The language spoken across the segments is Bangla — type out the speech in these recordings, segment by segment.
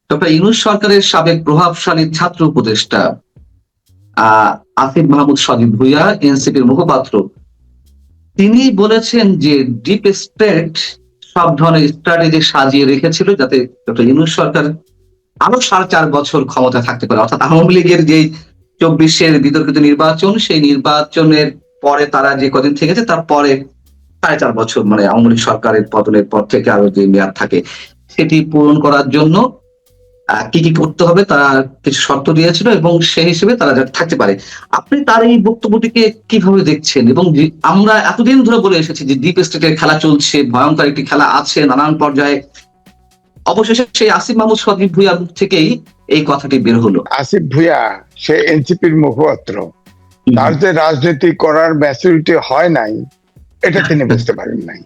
ডক্টর ইউনূস সরকারের সাবেক প্রভাবশালী ছাত্র উপদেষ্টা আসিফ মাহমুদ সজীব ভুঁইয়া, এনসিপির মুখপাত্র, তিনি বলেছেন যে ডিপ স্টেট সব ধরনের স্ট্র্যাটেজি সাজিয়ে রেখেছিল যাতে ডক্টর ইউনূস সরকার আরো 4.5 বছর ক্ষমতা থাকতে পারে। অর্থাৎ আওয়ামী লীগের যে 24-এর বিতর্কিত নির্বাচন, সেই নির্বাচনের পরে তারা যে কদিন থেকেছে, তারপরে 4.5 বছর, মানে আওয়ামী লীগ সরকারের পতনের পর থেকে আরো যে মেয়াদ থাকে, সেটি পূরণ করার জন্য কি কি করতে হবে তারা কিছু শর্ত দিয়েছিল এবং সেই হিসেবে তারা যাতে থাকতে পারে। আপনি তার এই বক্তব্যটিকে কিভাবে দেখছেন? এবং আমরা এতদিন ধরে বলে এসেছি যে ডিপ স্টেটের খেলা চলছে, ভয়ঙ্কর একটি খেলা আছে নানান পর্যায়ে, অবশেষে সেই আসিফ মাহমুদ সজীব ভুঁইয়ার মুখ থেকেই এই কথাটি বের হলো। আসিফ ভুঁইয়া সে এনসিপির মুখপাত্র, তার যে রাজনীতি করার ম্যাচুরিটি হয় নাই এটা তিনি বুঝতে পারেন নাই।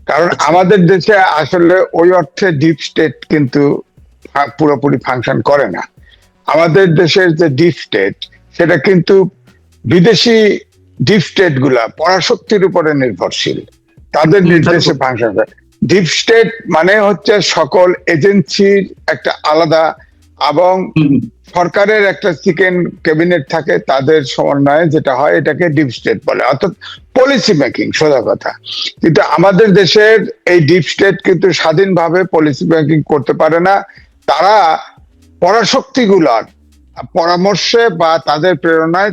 কারণ আমাদের দেশে আসলে ওই অর্থে ডিপ স্টেট কিন্তু পুরোপুরি ফাংশন করে না। আমাদের দেশের যে ডিপ স্টেট সেটা কিন্তু বিদেশি ডিপ স্টেট গুলা পরাশক্তির উপরে নির্ভরশীল, তাদের নির্দেশে ফাংশন করে। ডিপ স্টেট মানে হচ্ছে সকল এজেন্সির একটা আলাদা, এবং সরকারের একটা চিকেন ক্যাবিনেট থাকে, তাদের সমন্বয়ে যেটা হয় এটাকে ডিপ স্টেট বলে, অর্থাৎ পলিসি মেকিং, সোজা কথা। কিন্তু আমাদের দেশের এই ডিপ স্টেট কিন্তু স্বাধীনভাবে পলিসি মেকিং করতে পারে না। তারা পরাশক্তিগুলার পরামর্শে বা তাদের প্রেরণায়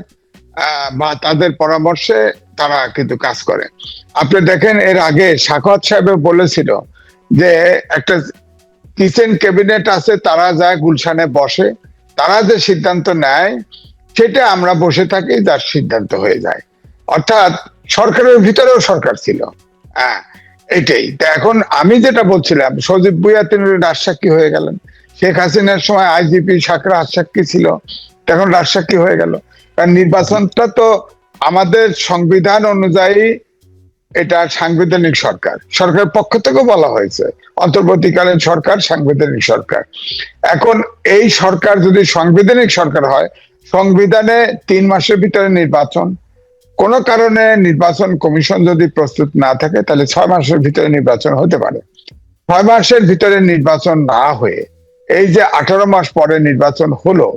বা তাদের পরামর্শে তারা কিন্তু কাজ করে। আপনি দেখেন এর আগে সাখাওয়াত সাহেব বলেছিল যে একটা কিচেন ক্যাবিনেট আছে, তারা যায় গুলশানে বসে, তারা যে সিদ্ধান্ত নেয় সেটা আমরা বসে থাকি, যার সিদ্ধান্ত হয়ে যায়। অর্থাৎ সরকারের ভিতরেও সরকার ছিল। হ্যাঁ, এটাই। তা এখন আমি যেটা বলছিলাম, সজীব ভুঁইয়া তিনি রাজসাক্ষী হয়ে গেলেন। শেখ হাসিনার সময় আইজিপি সাকরা রাজসাক্ষী ছিল, এখন রাজসাক্ষী হয়ে গেল। কারণ নির্বাচনটা তো আমাদের সংবিধান অনুযায়ী এটা সাংবিধানিক সরকার, সরকারের পক্ষ থেকে বলা হয়েছে অন্তর্বর্তীকালীন সরকার সাংবিধানিক সরকার। এখন এই সরকার যদি সাংবিধানিক সরকার হয়, সংবিধানে 3 মাসের ভিতরে নির্বাচন, কোন কারণে নির্বাচন কমিশন যদি প্রস্তুত না থাকে তাহলে 6 মাসের ভিতরে নির্বাচন হতে পারে। 6 মাসের ভিতরে নির্বাচন না হয়ে এই যে 18 মাস পরে নির্বাচন হলো,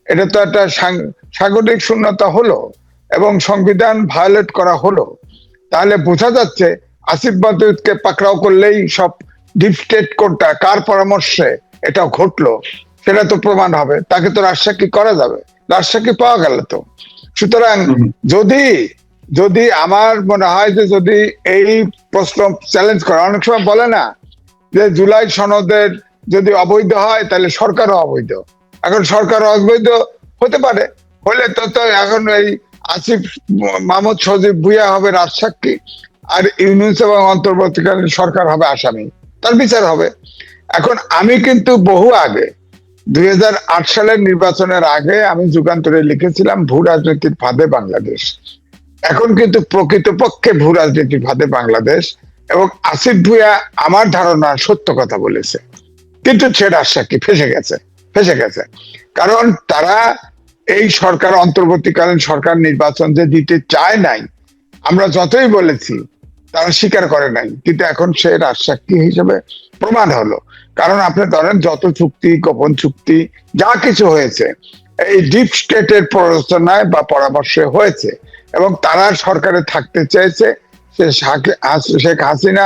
এটা তো একটা সাংগঠনিক শূন্যতা হলো এবং সংবিধান ভায়োলেট করা হলো। তাহলে বোঝা যাচ্ছে আসিফ মাহমুদকে পাকড়াও করলেই সব ডিপ স্টেট কোনটা কার পরামর্শে এটা ঘটলো সেটা তো প্রমাণ হবে, তাকে তো রাজসাক্ষী করা যাবে, রাজসাক্ষী পাওয়া গেল তো। সুতরাং যদি যদি আমার মনে হয় যে যদি এই প্রশ্ন চ্যালেঞ্জ করা, অনেক সময় বলে না যে জুলাই সনদের যদি অবৈধ হয় তাহলে সরকারও অবৈধ। এখন সরকার অবৈধ হতে পারে, হলে তো এখন এই আসিফ মাহমুদ সজীব ভুঁইয়া হবে রাজসাক্ষী, আর ইউনূস এবং অন্তর্বর্তীকালীন সরকার হবে আসামি, তার বিচার হবে। এখন আমি কিন্তু বহু আগে 2008 সালের নির্বাচনের আগে আমি যুগান্তরে লিখেছিলাম ভূ রাজনীতির ফাঁদে বাংলাদেশ। এখন কিন্তু প্রকৃতপক্ষে ভূ রাজনীতির ফাঁদে বাংলাদেশ, এবং আসিফ ভুঁইয়া আমার ধারণা সত্য কথা বলেছে, কিন্তু সে রাজসাক্ষী ফেসে গেছে। কারণ তারা এই সরকার অন্তর্বর্তীকালীন সরকার নির্বাচন যে দিতে চায় নাই, আমরা যতই বলেছি তারা স্বীকার করে নাই, কিন্তু এখন সে রাজসাক্ষী হিসেবে প্রমাণ হলো। কারণ আপনি ধরেন যত চুক্তি, গোপন চুক্তি যা কিছু হয়েছে এই ডিপ স্টেটের প্ররোচনায় বা পরামর্শে হয়েছে, এবং তারা সরকারে থাকতে চেয়েছে। শেখ হাসিনা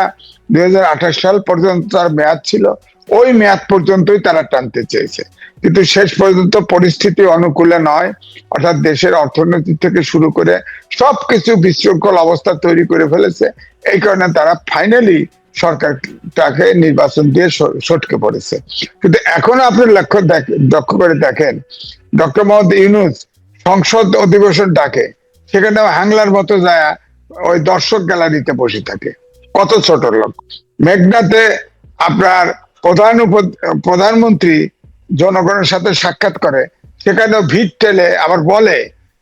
2028 সাল পর্যন্ত তার মেয়াদ ছিল, ওই মেয়াদ পর্যন্তই তারা টানতে চেয়েছে, কিন্তু শেষ পর্যন্ত পরিস্থিতি অনুকূলে নয়, অর্থাৎ দেশের অর্থনীতি থেকে শুরু করে সবকিছু বিশৃঙ্খল অবস্থা তৈরি করে ফেলেছে। এই কারণে তারা ফাইনালি সরকারটাকে নির্বাচন দিয়ে সটকে পড়েছে। কিন্তু এখন আপনি লক্ষ্য করে দেখেন, ডক্টর মোহাম্মদ ইউনূস সংসদ অধিবেশন ডাকে, সেখানে হ্যাংলার মতো যায় ওই দর্শক গ্যালারিতে বসে থাকে, কত ছোট লোক। মেঘনাতে আপনার প্রধানমন্ত্রী জনগণের সাথে সাক্ষাৎ করে, সেখানেও ভিড় ঠেলে আবার বলে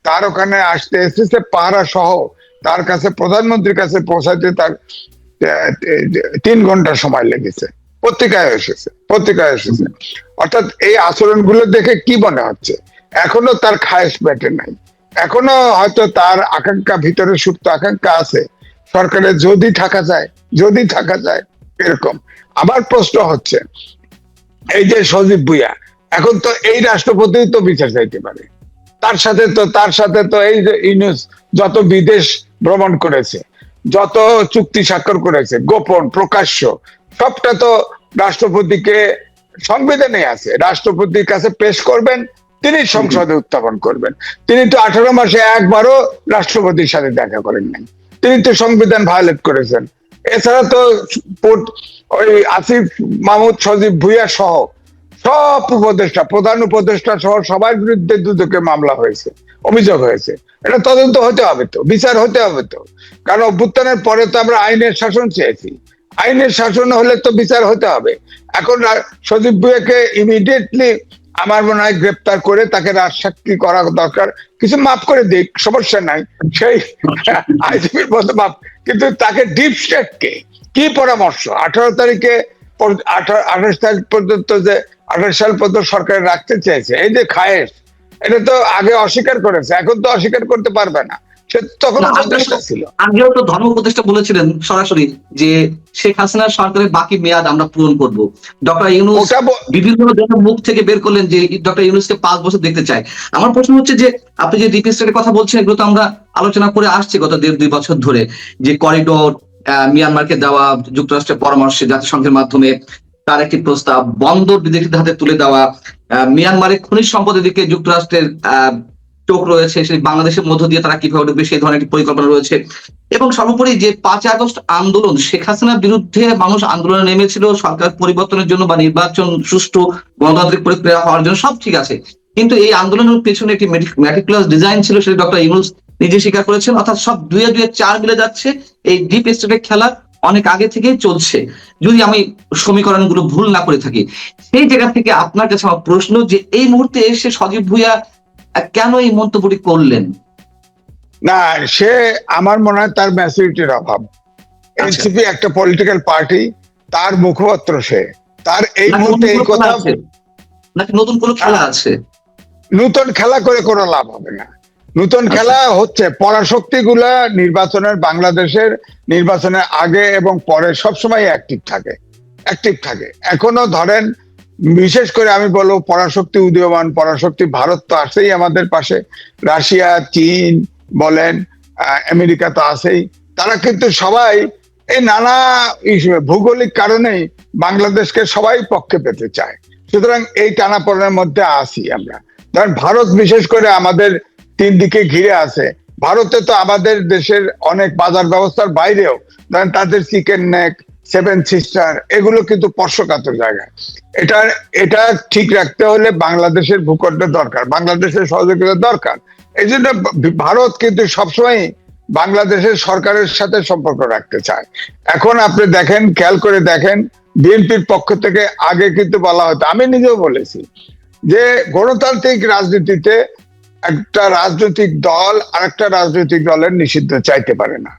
তার ওখানে আসতে এসেছে পাহারা সহ, তার কাছে প্রধানমন্ত্রীর কাছে পৌঁছাতে তার 3 ঘন্টা সময় লেগেছে। পত্রিকায় এসেছে। অর্থাৎ এই আচরণগুলো দেখে কি মনে হচ্ছে, এখনো তার খায়েশ বেটে নাই, এখনো হয়তো তার আকাঙ্ক্ষা, ভিতরে সুপ্ত আকাঙ্ক্ষা আছে সরকারে যদি থাকা যায় এরকম। আমার প্রশ্ন হচ্ছে এই যে সজীব ভুইয়া, এখন তো এই রাষ্ট্রপতি তো বিচার চাইতে পারে। তার সাথে তো এই যে ইউনূস যত বিদেশ ভ্রমণ করেছে, যত চুক্তি স্বাক্ষর করেছে, গোপন প্রকাশ্য, সবটা তো রাষ্ট্রপতিকে সংবিধানে আছে, রাষ্ট্রপতির কাছে পেশ করবেন, তিনি সংসদে উত্থাপন করবেন। তিনি তো 18 মাসে একবারও রাষ্ট্রপতির সাথে দেখা করেন নাই, তিনি তো সংবিধান ভায়োলেট করেছেন। এছাড়া তো ওই আসিফ মাহমুদ, সজীব ভুইয়া সহ সব উপদেষ্টা, প্রধান উপদেষ্টা সহ সবার বিরুদ্ধে দুদকে মামলা হয়েছে, অভিযোগ হয়েছে। এটা তদন্ত হতে হবে তো, বিচার হতে হবে তো, কারণ অভ্যুত্থানের পরে তো আমরা আইনের শাসন চেয়েছি, আইনের শাসন হলে তো বিচার হতে হবে। এখন সজীব ভুইয়াকে ইমিডিয়েটলি আমার মনে হয় গ্রেপ্তার করে তাকে রাজসাক্ষী করা দরকার। কিছু মাফ করে দিক, সমস্যা নাই, সেই আইজিপির মতো মাফ, কিন্তু তাকে ডিপ স্টেটকে কি পরামর্শ 18 তারিখে 28 তারিখ পর্যন্ত যে 28 সাল পর্যন্ত সরকার রাখতে চেয়েছে, এই যে খায়েশ, এটা তো আগে অস্বীকার করেছে, এখন তো অস্বীকার করতে পারবে না, সে তখন উপদেষ্টা ছিল। আগেও তো ধর্ম উপদেষ্টা বলেছিলেন সরাসরি যে শেখ হাসিনার সরকারের বাকি মেয়াদ আমরা পূরণ করব। ডক্টর ইউনূস বিভিন্ন জনের মুখ থেকে বের করলেন যে ডক্টর ইউনূসকে 5 বছর দেখতে চায়। আমার প্রশ্ন হচ্ছে যে আপনি যে ডিপ স্টেটের কথা বলছেন, এগুলো তো আমরা আলোচনা করে আসছি গত 1.5-2 বছর ধরে, যে করিডোর মিয়ানমারকে দেওয়া যুক্তরাষ্ট্রের পরামর্শে জাতিসংঘের মাধ্যমে, তার একটি প্রস্তাব, বন্দর বিদেশিদের হাতে তুলে দেওয়া, মিয়ানমারের খনিজ সম্পদের দিকে যুক্তরাষ্ট্রের চোখ রয়েছে, সেই বাংলাদেশের মধ্য দিয়ে তারা কিভাবে ঢুকবে সেই ধরনের একটি পরিকল্পনা রয়েছে। এবং সর্বোপরি যে 5 আগস্ট আন্দোলন, শেখ হাসিনার বিরুদ্ধে মানুষ আন্দোলনে নেমেছিল সরকার পরিবর্তনের জন্য বা নির্বাচন সুষ্ঠু গণতান্ত্রিক প্রক্রিয়া হওয়ার জন্য, সব ঠিক আছে, কিন্তু এই আন্দোলনের পেছনে একটি ম্যাটিকুলাস ডিজাইন ছিল, সেটা ডক্টর ইউনূস নিজে স্বীকার করেছেন। অর্থাৎ সব 2-2-4 মিলে যাচ্ছে, এই ডিপ স্টেটের খেলা অনেক আগে থেকেই চলছে, যদি আমি সমীকরণগুলো ভুল না করে থাকি। সেই জায়গা থেকে আপনার কাছে আমার প্রশ্ন যে এই মুহূর্তে এসে সজীব ভুইয়া কেন এই মন্তব্যটি করলেন? না, সে আমার মনে হয় তার ম্যাচুরিটির অভাব। এনসিপি একটা পলিটিক্যাল পার্টি, তার মুখপাত্র সে, তার এই মুহূর্তে এই কথা, নাকি নতুন কোনো খেলা আছে? নতুন খেলা করে কোনো লাভ হবে না। নতুন খেলা হচ্ছে পরাশক্তি গুলা নির্বাচনের, বাংলাদেশের নির্বাচনের আগে এবং পরে সবসময় অ্যাক্টিভ থাকে। এখনো ধরেন, বিশেষ করে আমি বলবো পরাশক্তি উদীয়মান, পরাশক্তি ভারত তো আছেই আমাদের পাশে, রাশিয়া, চীন বলেন, আমেরিকা তো আছেই, তারা কিন্তু সবাই এই নানা ভৌগোলিক কারণেই বাংলাদেশকে সবাই পক্ষে পেতে চায়। সুতরাং এই টানাপোড়েনের মধ্যে আসি আমরা। ধরেন ভারত বিশেষ করে আমাদের 3 দিকে ঘিরে আছে। ভারতে তো আমাদের দেশের অনেক বাজার ব্যবস্থার বাইরেও, ধরেন তাদের চিকেন নেক, 7 সিস্টার, এগুলো কিন্তু স্পর্শকাতর জায়গা। এটা ঠিক রাখতে হলে বাংলাদেশের ভূখণ্ড দরকার, বাংলাদেশের সহযোগিতা দরকার। এই জন্য ভারত কিন্তু সবসময় বাংলাদেশের সরকারের সাথে সম্পর্ক রাখতে চায়। এখন আপনি দেখেন, খেয়াল করে দেখেন, বিএনপির পক্ষ থেকে আগে কিন্তু বলা হতো, আমি নিজেও বলেছি, যে গণতান্ত্রিক রাজনীতিতে একটা রাজনৈতিক দল আরেকটা রাজনৈতিক দলের নিষিদ্ধ চাইতে পারে না।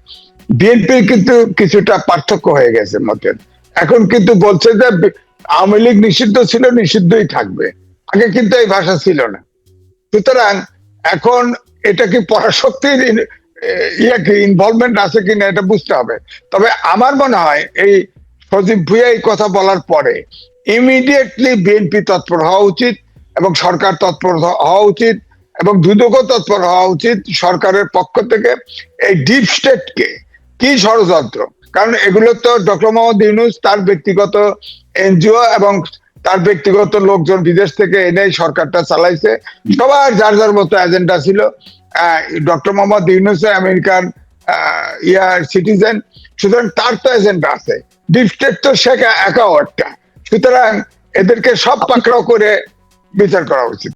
বিএনপির কিন্তু কিছুটা পার্থক্য হয়ে গেছে মতের। এখন কিন্তু বলছে যে আওয়ামী লীগ নিষিদ্ধ ছিল, নিষিদ্ধই থাকবে। আগে কিন্তু এই ভাষা ছিল না। সুতরাং এখন এটা কি পরাশক্তির ইনভলভমেন্ট আছে কিনা এটা বুঝতে হবে। তবে আমার মনে হয় এই সজীব ভুইয়া এই কথা বলার পরে ইমিডিয়েটলি বিএনপি তৎপর হওয়া উচিত, এবং সরকার তৎপর হওয়া উচিত, এবং দুদকও তৎপর হওয়া উচিত সরকারের পক্ষ থেকে। এই ডিপ স্টেটকে কি ষড়যন্ত্র, কারণ এগুলো তো ডক্টর মোহাম্মদ ইউনূস তার ব্যক্তিগত এনজিও এবং তার ব্যক্তিগত লোকজন বিদেশ থেকে এনে সরকারটা চালাইছে। সবার যার যার মতো এজেন্ডা ছিল। Doctor Mohammad Yunus American citizen, সুতরাং তার তো এজেন্ডা আছে। ডিপ স্টেট তো সে একাও একটা। সুতরাং এদেরকে সব পাকড়াও করে বিচার করা উচিত।